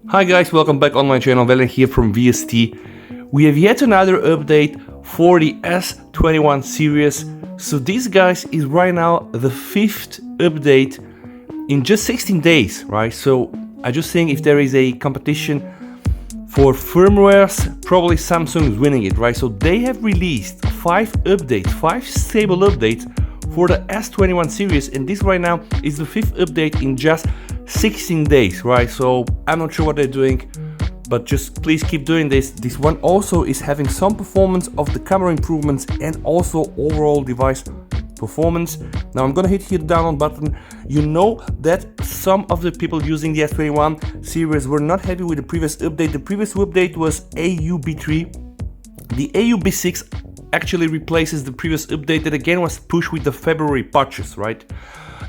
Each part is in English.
Hi guys, welcome back on my channel. Valen here from VST. We have yet another update for the S21 series. So this, guys, is right now the 5th update in just 16 days, right? So I just think if there is a competition for firmwares, probably Samsung is winning it, right? So they have released 5 updates, 5 stable updates for the S21 series, and this right now is the 5th update in just 16 days, right? So I'm not sure what they're doing, but just please keep doing this. This one also is having some performance of the camera improvements and also overall device performance. Now I'm gonna hit here the download button. You know that some of the people using the S21 series were not happy with the previous update. The previous update was AUB3. The AUB6 actually replaces the previous update that again was pushed with the February patches, right?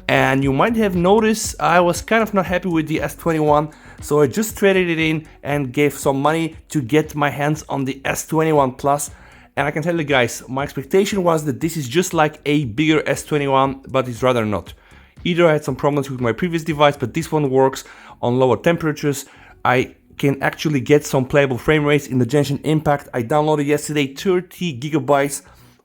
And you might have noticed I was kind of not happy with the S21, so I just traded it in and gave some money to get my hands on the S21 Plus. And I can tell you guys, my expectation was that this is just like a bigger S21, but it's rather not. Either I had some problems with my previous device, but this one works on lower temperatures. I can actually get some playable frame rates in the Genshin Impact. I downloaded yesterday 30 gigabytes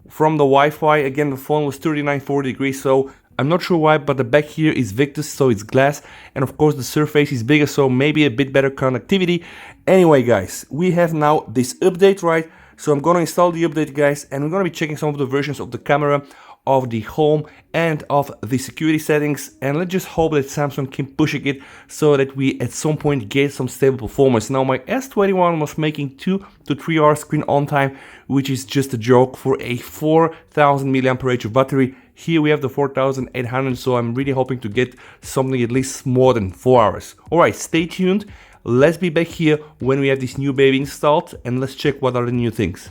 from the Wi-Fi. Again, the phone was 3940 degrees, so I'm not sure why, but the back here is Victus, so it's glass, and of course the surface is bigger, so maybe a bit better connectivity. Anyway guys, we have now this update, right? So I'm gonna install the update, guys, and we're gonna be checking some of the versions of the camera, of the home, and of the security settings, and let's just hope that Samsung can pushing it so that we at some point get some stable performance. Now my S21 was making 2 to 3 hours screen on time, which is just a joke for a 4000 mAh battery. Here we have the 4800, so I'm really hoping to get something at least more than 4 hours. Alright, stay tuned. Let's be back here when we have this new baby installed, and let's check what are the new things.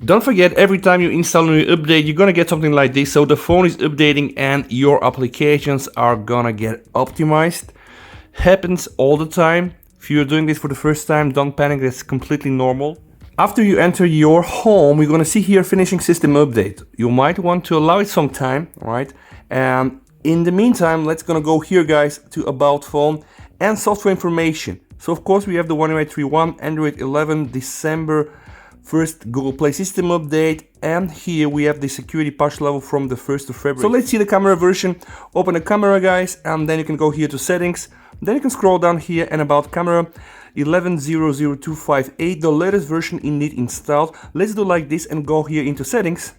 Don't forget, every time you install a new update, you're gonna get something like this. So the phone is updating and your applications are gonna get optimized. Happens all the time. If you're doing this for the first time, don't panic, that's completely normal. After you enter your home, we're gonna see here finishing system update. You might want to allow it some time, right? And in the meantime, let's gonna go here, guys, to about phone and software information. So of course we have the One UI 3.1, Android 11, December 1st Google Play system update, and here we have the security patch level from the 1st of February. So let's see the camera version. Open the camera, guys, and then you can go here to settings. Then you can scroll down here and about camera 11.00258, the latest version indeed installed. Let's do like this and go here into settings.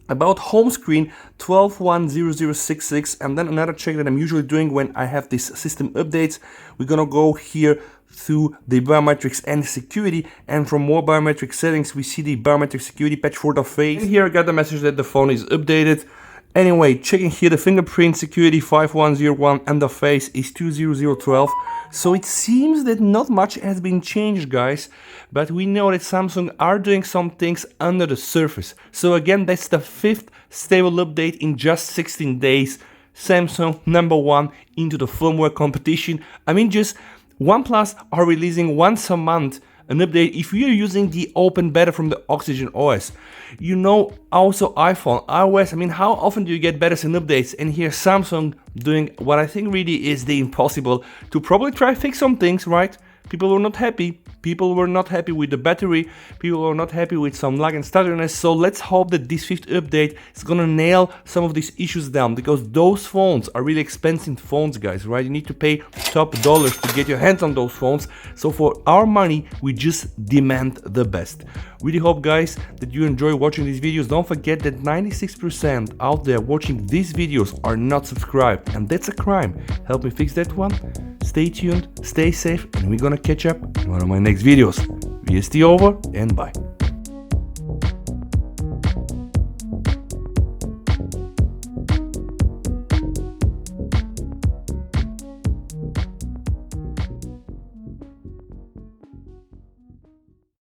About home screen 12.1.0.0.66, and then another check that I'm usually doing when I have these system updates. We're gonna go here through the biometrics and security, and from more biometric settings we see the biometric security patch for the face. And here I got the message that the phone is updated. Anyway, checking here the fingerprint security 5101 and the face is 20012. So it seems that not much has been changed, guys, but we know that Samsung are doing some things under the surface. So again, that's the 5th stable update in just 16 days. Samsung #1 into the firmware competition. I mean, just OnePlus are releasing once a month an update. If you're using the open beta from the Oxygen OS, you know, also iPhone, iOS, I mean, how often do you get betas and updates? And here Samsung doing what I think really is the impossible to probably try to fix some things, right? People were not happy. People were not happy with the battery. People were not happy with some lag and stutteriness. So let's hope that this 5th update is gonna nail some of these issues down, because those phones are really expensive phones, guys, right? You need to pay top dollars to get your hands on those phones. So for our money, we just demand the best. Really hope, guys, that you enjoy watching these videos. Don't forget that 96% out there watching these videos are not subscribed, and that's a crime. Help me fix that one. Stay tuned, stay safe, and we're gonna catch up in one of my next videos. VST over, and bye.